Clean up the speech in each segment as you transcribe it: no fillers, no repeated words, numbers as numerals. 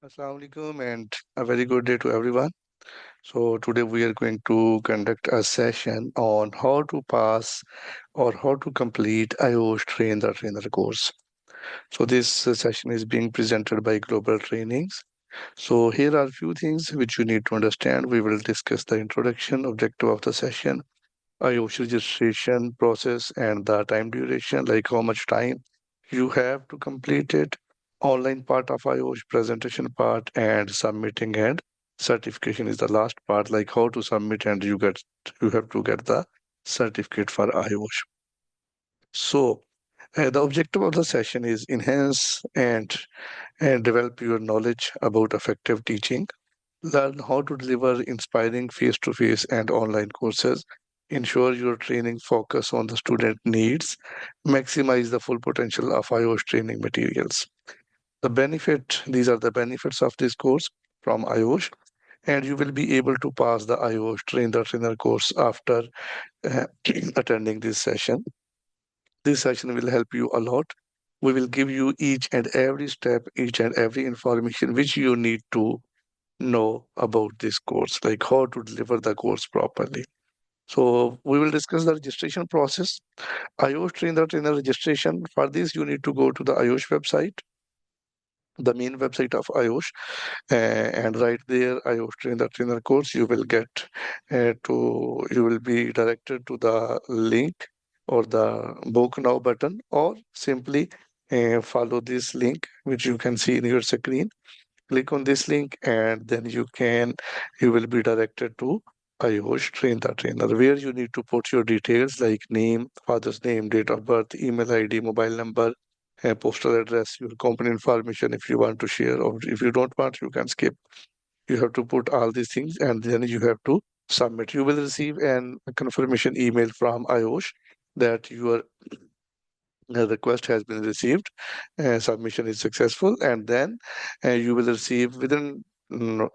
Assalamu alaikum and a very good day to everyone. So today we are going to conduct a session on how to pass or how to complete IOSH Train the Trainer course. So this session is being presented by Global Trainings. So here are a few things which you need to understand. We will discuss the introduction, objective of the session, IOSH registration process and the time duration, like how much time you have to complete it, online part of IOSH, presentation part, and submitting and certification is the last part, like how to submit and you have to get the certificate for IOSH. So the objective of the session is enhance and develop your knowledge about effective teaching. Learn how to deliver inspiring face-to-face and online courses. Ensure your training focus on the student needs. Maximize the full potential of IOSH training materials. These are the benefits of this course from IOSH, and you will be able to pass the IOSH Train the Trainer course after uh, attending this session. This session will help you a lot. We will give you each and every step, each and every information which you need to know about this course, like how to deliver the course properly. So we will discuss the registration process. IOSH Train the Trainer registration. For this, you need to go to the IOSH website, the main website of IOSH, and right there, IOSH Train the Trainer course. You will be directed to the link or the book now button, or simply follow this link, which you can see in your screen. Click on this link and then you will be directed to IOSH Train the Trainer, where you need to put your details like name, father's name, date of birth, email ID, mobile number, postal address, your company information if you want to share, or if you don't want, you can skip. You have to put all these things and then you have to submit. You will receive a confirmation email from IOSH that your request has been received, submission is successful, and then you will receive within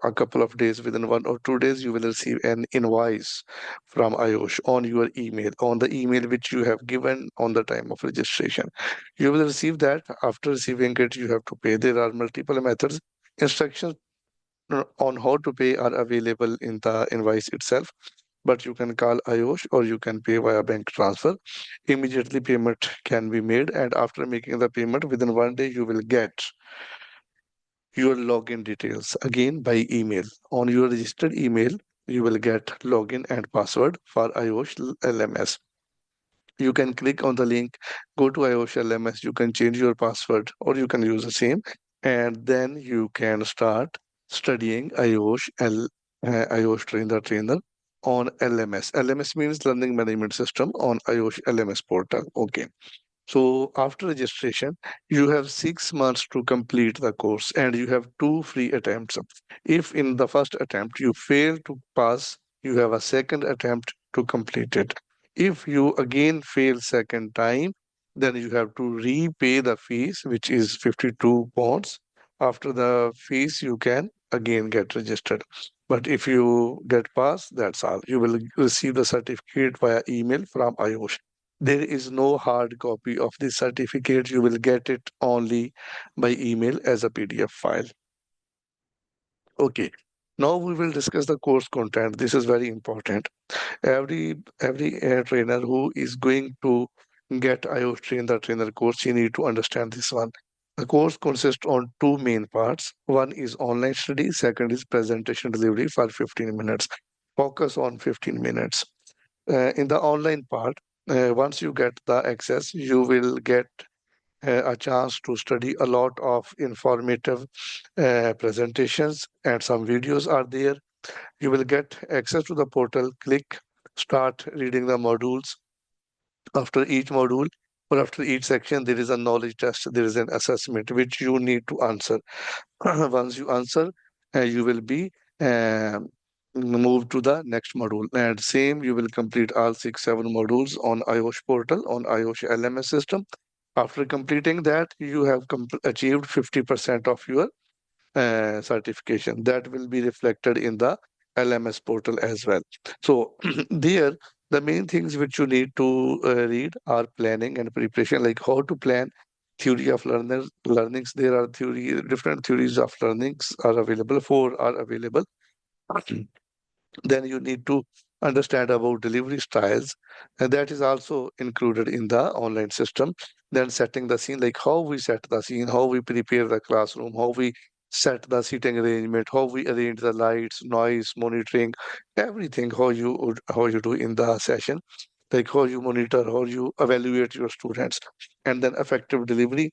a couple of days, within 1 or 2 days, you will receive an invoice from IOSH on your email, on the email which you have given on the time of registration. You will receive that. After receiving it, you have to pay. There are multiple methods. Instructions on how to pay are available in the invoice itself, but you can call IOSH or you can pay via bank transfer. Immediately payment can be made, and after making the payment within 1 day, you will get your login details again by email. On your registered email, you will get login and password for IOSH LMS. You can click on the link, go to IOSH LMS, you can change your password or you can use the same, and then you can start studying IOSH Train the Trainer on LMS. LMS means Learning Management System on IOSH LMS portal. Okay. So after registration, you have 6 months to complete the course and you have two free attempts. If in the first attempt you fail to pass, you have a second attempt to complete it. If you again fail second time, then you have to repay the fees, which is 52 pounds. After the fees, you can again get registered. But if you get passed, that's all. You will receive the certificate via email from IOSH. There is no hard copy of the certificate. You will get it only by email as a PDF file. Okay. Now we will discuss the course content. This is very important. Every trainer who is going to get IOS Train the Trainer course, you need to understand this one. The course consists on two main parts. One is online study, second is presentation delivery for 15 minutes. Focus on 15 minutes. In the online part, once you get the access, you will get a chance to study a lot of informative presentations, and some videos are there. You will get access to the portal, click, start reading the modules. After each module or after each section, there is a knowledge test, there is an assessment which you need to answer. Once you answer, you will be uh, moved to the next module. And same, you will complete all 6, 7 modules on IOSH portal, on IOSH LMS system. After completing that, you have achieved 50% of your certification. That will be reflected in the LMS portal as well. So there, the main things which you need to read are planning and preparation, like how to plan theory of learnings. There are different theories of learnings are available. Four are available. Then you need to understand about delivery styles, and that is also included in the online system. Then setting the scene, like how we set the scene, how we prepare the classroom, how we set the seating arrangement, how we arrange the lights, noise monitoring, everything, how you do in the session, like how you monitor, how you evaluate your students. And then effective delivery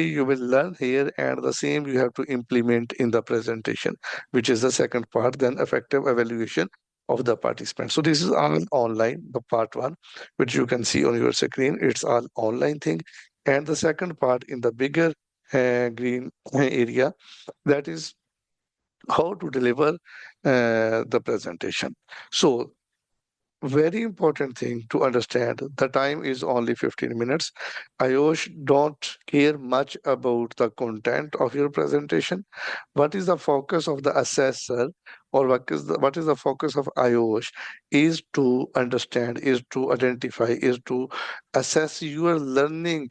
you will learn here, and the same you have to implement in the presentation, which is the second part. Then effective evaluation of the participants. So this is all online, the part one, which you can see on your screen. It's all online thing. And the second part in the bigger green area, that is how to deliver the presentation. So very important thing to understand, the time is only 15 minutes. IOSH don't care much about the content of your presentation. What is the focus of the assessor, or what is the focus of IOSH is to understand, is to identify, is to assess your learning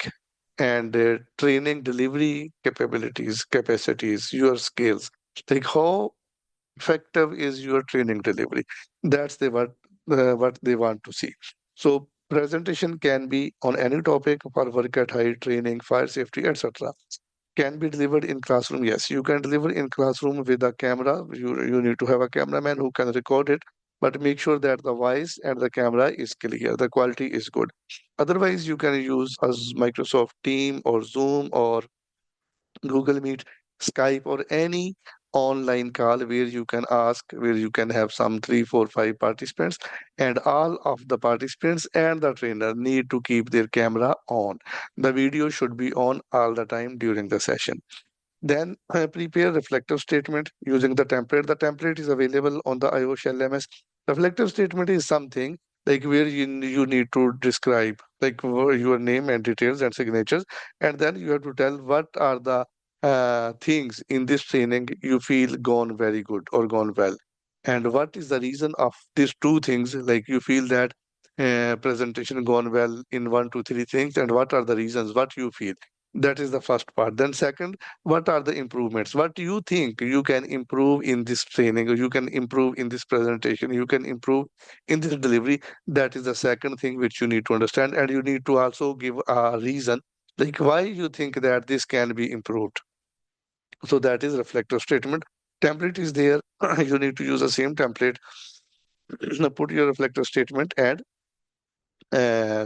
and training delivery capabilities, capacities, your skills. Like how effective is your training delivery. That's what they want to see. So presentation can be on any topic, for work at height, training, fire safety, etc. Can be delivered in classroom. Yes, you can deliver in classroom with a camera. You need to have a cameraman who can record it, but make sure that the voice and the camera is clear, the quality is good. Otherwise, you can use as Microsoft Team or Zoom or Google Meet, Skype, or any online call where you can ask, where you can have some three, four, five participants, and all of the participants and the trainer need to keep their camera on. The video should be on all the time during the session. Then prepare reflective statement using the template. The template is available on the IOSH LMS. Reflective statement is something like where you need to describe like your name and details and signatures, and then you have to tell what are the things in this training you feel gone very good or gone well, and what is the reason of these two things. Like you feel that presentation gone well in one, two, three things, and what are the reasons? What you feel. That is the first part. Then second, what are the improvements, what do you think you can improve in this training, or you can improve in this presentation, you can improve in this delivery. That is the second thing which you need to understand, and you need to also give a reason, like why you think that this can be improved. So that is reflective statement. Template is there. You need to use the same template. Put your reflective statement and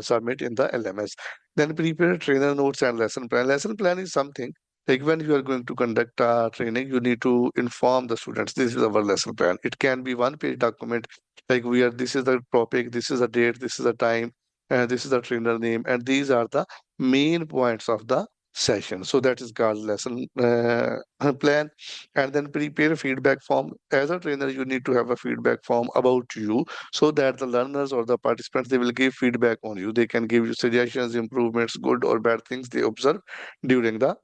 submit in the LMS. Then prepare trainer notes and lesson plan. Lesson plan is something like when you are going to conduct a training, you need to inform the students, this is our lesson plan. It can be one-page document, like this is the topic, this is the date, this is the time, and this is the trainer name, and these are the main points of the session. So that is called lesson plan. And then prepare feedback form. As a trainer, you need to have a feedback form about you, so that the learners or the participants, they will give feedback on you. They can give you suggestions, improvements, good or bad things they observe during the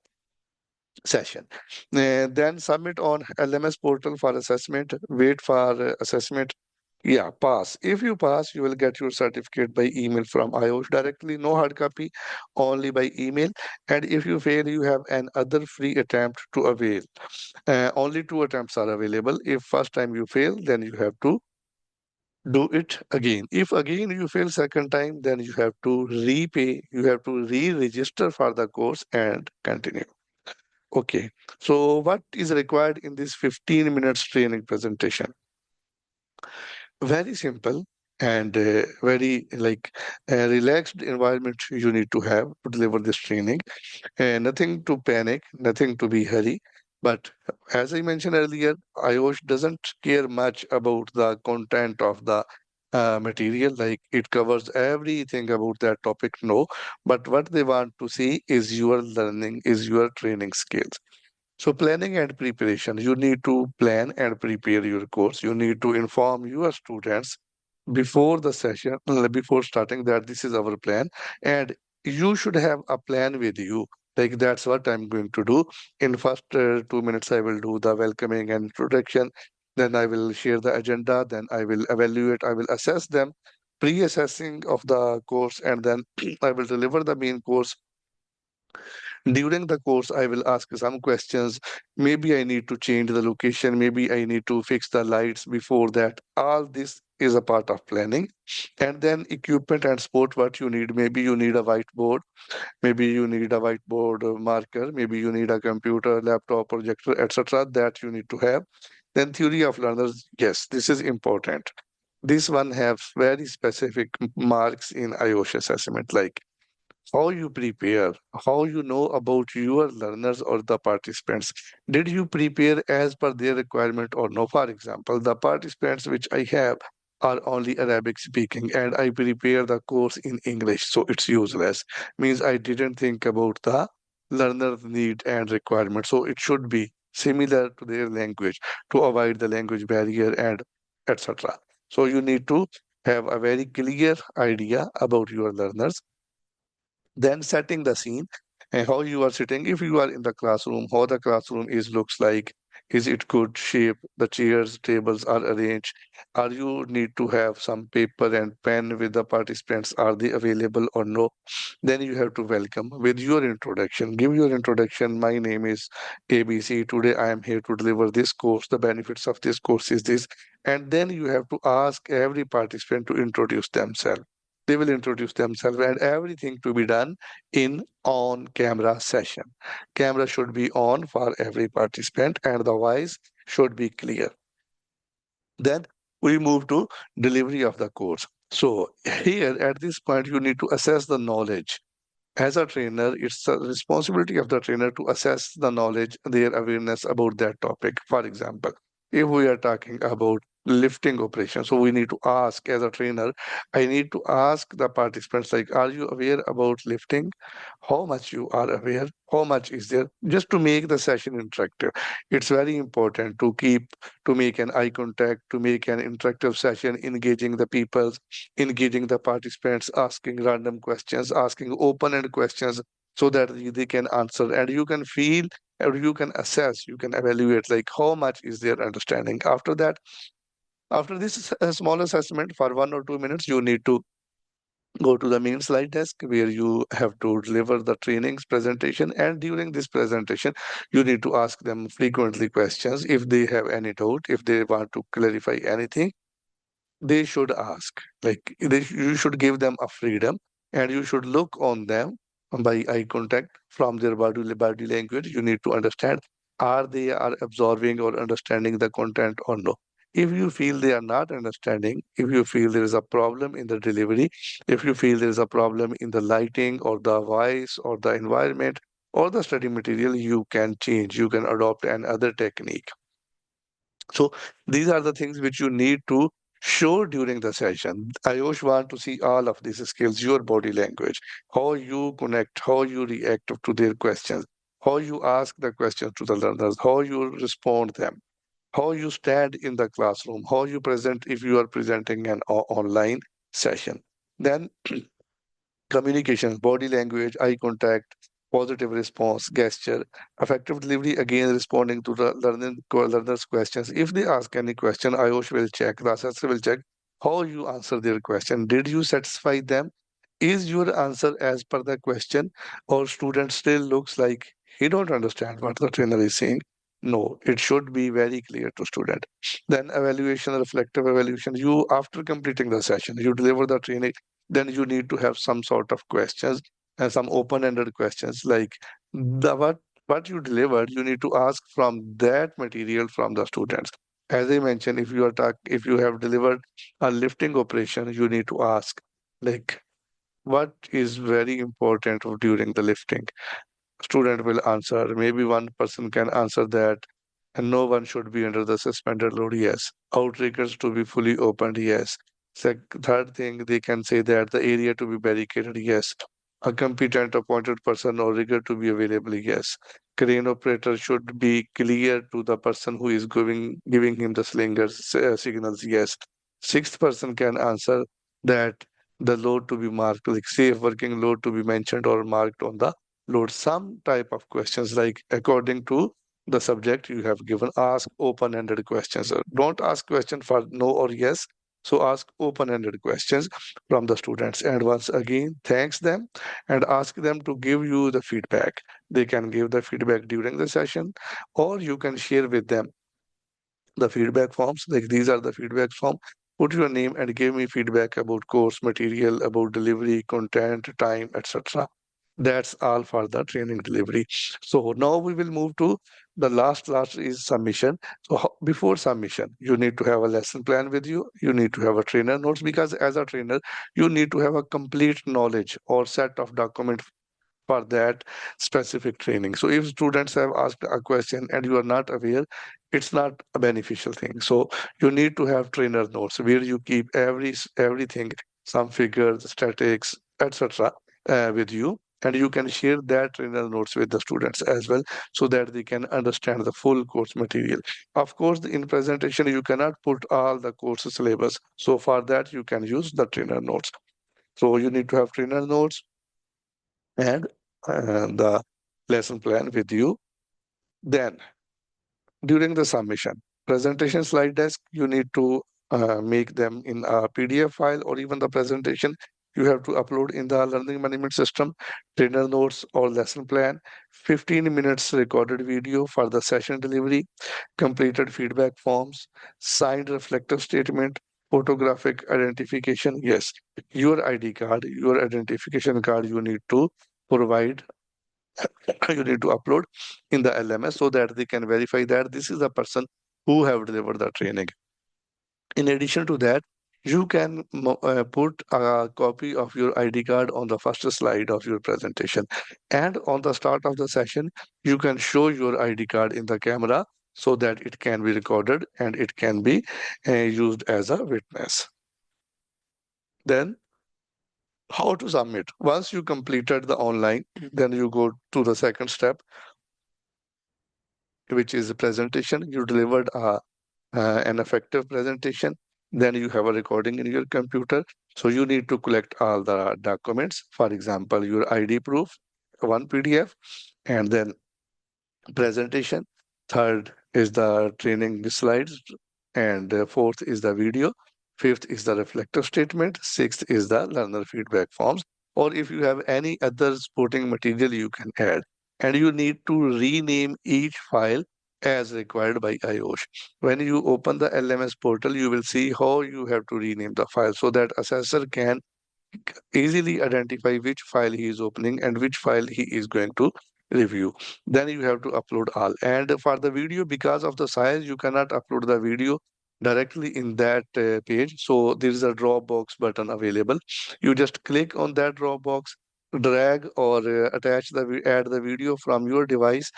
session. Then submit on LMS portal for assessment. Wait for assessment. Yeah, pass. If you pass, you will get your certificate by email from IOSH directly. No hard copy, only by email. And if you fail, you have another free attempt to avail. Only two attempts are available. If first time you fail, then you have to do it again. If again you fail second time, then you have to repay, you have to re-register for the course and continue. Okay. So what is required in this 15 minutes training presentation? Very simple and very relaxed environment you need to have to deliver this training. Nothing to panic, nothing to be hurry. But as I mentioned earlier, IOSH doesn't care much about the content of the material, like it covers everything about that topic. No, but what they want to see is your learning, is your training skills. So planning and preparation, you need to plan and prepare your course. You need to inform your students before the session, before starting, that this is our plan. And you should have a plan with you. Like that's what I'm going to do. In first 2 minutes, I will do the welcoming and introduction. Then I will share the agenda. Then I will evaluate, I will assess them, pre-assessing of the course, and then I will deliver the main course During the course, I will ask some questions. Maybe I need to change the location. Maybe I need to fix the lights before that. All this is a part of planning. And then equipment and support, what you need. Maybe you need a whiteboard. Maybe you need a whiteboard marker. Maybe you need a computer, laptop, projector, etc. that you need to have. Then theory of learners. Yes, this is important. This one has very specific marks in IOSH assessment, like how you prepare, how you know about your learners or the participants. Did you prepare as per their requirement or no? For example, the participants which I have are only Arabic speaking and I prepare the course in English, so it's useless. Means I didn't think about the learner's need and requirement. So it should be similar to their language to avoid the language barrier and etc. So you need to have a very clear idea about your learners, then setting the scene and how you are sitting. If you are in the classroom, how the classroom is looks like. Is it good shape? The chairs, tables are arranged. Are you need to have some paper and pen with the participants? Are they available or no? Then you have to welcome with your introduction. Give your introduction. My name is ABC. Today I am here to deliver this course. The benefits of this course is this. And then you have to ask every participant to introduce themselves. They will introduce themselves and everything to be done in on camera session. Camera should be on for every participant and the voice should be clear. Then we move to delivery of the course. So here at this point, you need to assess the knowledge. As a trainer, it's the responsibility of the trainer to assess the knowledge, their awareness about that topic. For example, if we are talking about lifting operation, so we need to ask as a trainer, I need to ask the participants, like, are you aware about lifting? How much you are aware? How much is there? Just to make the session interactive. It's very important to make an eye contact, to make an interactive session, engaging the people, engaging the participants, asking random questions, asking open-ended questions so that they can answer and you can feel or you can assess, you can evaluate like how much is their understanding. After that, after this small assessment for 1 or 2 minutes, you need to go to the main slide desk where you have to deliver the trainings presentation. And during this presentation, you need to ask them frequently questions if they have any doubt, if they want to clarify anything they should ask. Like you should give them a freedom, and you should look on them by eye contact from their body language. You need to understand are they are absorbing or understanding the content or no. If you feel they are not understanding, if you feel there is a problem in the delivery, if you feel there is a problem in the lighting or the voice or the environment or the study material, you can change, you can adopt another technique. So these are the things which you need to show during the session. I always want to see all of these skills, your body language, how you connect, how you react to their questions, how you ask the questions to the learners, how you respond them, how you stand in the classroom, how you present if you are presenting an online session. Then communication, body language, eye contact, positive response, gesture, effective delivery, again responding to the learner's questions. If they ask any question, IOSH will check, the assessor will check how you answer their question. Did you satisfy them? Is your answer as per the question, or student still looks like he don't understand what the trainer is saying? No, it should be very clear to student. Then evaluation, reflective evaluation. You after completing the session, you deliver the training, then you need to have some sort of questions and some open-ended questions like the what you delivered. You need to ask from that material from the students. As I mentioned, if you have delivered a lifting operation, you need to ask like what is very important during the lifting. Student will answer. Maybe one person can answer that. And no one should be under the suspended load. Yes. Outriggers to be fully opened. Yes. Third thing, they can say that the area to be barricaded. Yes. A competent appointed person or rigger to be available. Yes. Crane operator should be clear to the person who is giving him the slingers signals. Yes. Sixth person can answer that the load to be marked, like safe working load to be mentioned or marked on the load. Some type of questions like according to the subject you have given, ask open-ended questions. Don't ask question for no or yes. So ask open-ended questions from the students, and once again, thanks them and ask them to give you the feedback. They can give the feedback during the session, or you can share with them the feedback forms. Like these are the feedback form. Put your name and give me feedback about course material, about delivery, content, time, etc. That's all for the training delivery. So now we will move to the last is submission. So before submission, you need to have a lesson plan with you. You need to have a trainer notes, because as a trainer, you need to have a complete knowledge or set of document for that specific training. So if students have asked a question and you are not aware, it's not a beneficial thing. So you need to have trainer notes where you keep everything, some figures, statics, etc. With you. And you can share that trainer notes with the students as well, so that they can understand the full course material. Of course, in presentation, you cannot put all the course syllabus. So for that, you can use the trainer notes. So you need to have trainer notes and the lesson plan with you. Then, during the submission, presentation slide deck, you need to make them in a PDF file, or even the presentation you have to upload in the learning management system, trainer notes or lesson plan, 15 minutes recorded video for the session delivery, completed feedback forms, signed reflective statement, photographic identification. Yes, your ID card, your identification card, you need to provide, you need to upload in the LMS, so that they can verify that this is the person who have delivered the training. In addition to that, you can put a copy of your ID card on the first slide of your presentation. And on the start of the session, you can show your ID card in the camera, so that it can be recorded and it can be used as a witness. Then, how to submit? Once you completed the online, then you go to the second step, which is a presentation. You delivered an effective presentation. Then you have a recording in your computer. So you need to collect all the documents. For example, your ID proof, one PDF, and then presentation. Third is the training slides, and fourth is the video. Fifth is the reflective statement. Sixth is the learner feedback forms. Or if you have any other supporting material, you can add. And you need to rename each file as required by IOSH. When you open the LMS portal, you will see how you have to rename the file, so that assessor can easily identify which file he is opening and which file he is going to review. Then you have to upload all. And for the video, because of the size, you cannot upload the video directly in that page. So there is a Dropbox button available. You just click on that Dropbox, drag or attach add the video from your device,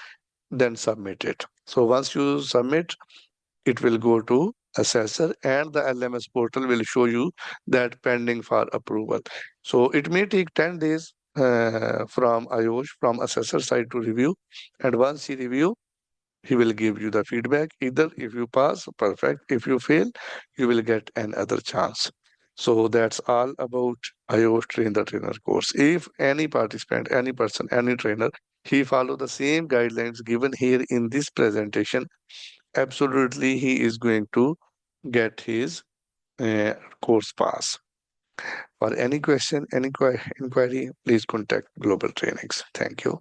then submit it. So once you submit, it will go to assessor, and the LMS portal will show you that pending for approval. So it may take 10 days from IOSH, from assessor side to review. And once he review, he will give you the feedback. Either if you pass, perfect. If you fail, you will get another chance. So that's all about IOSH Train the Trainer course. If any participant, any person, any trainer, he follow the same guidelines given here in this presentation, absolutely he is going to get his uh, course pass. For any question, any inquiry, please contact Global Trainings. Thank you.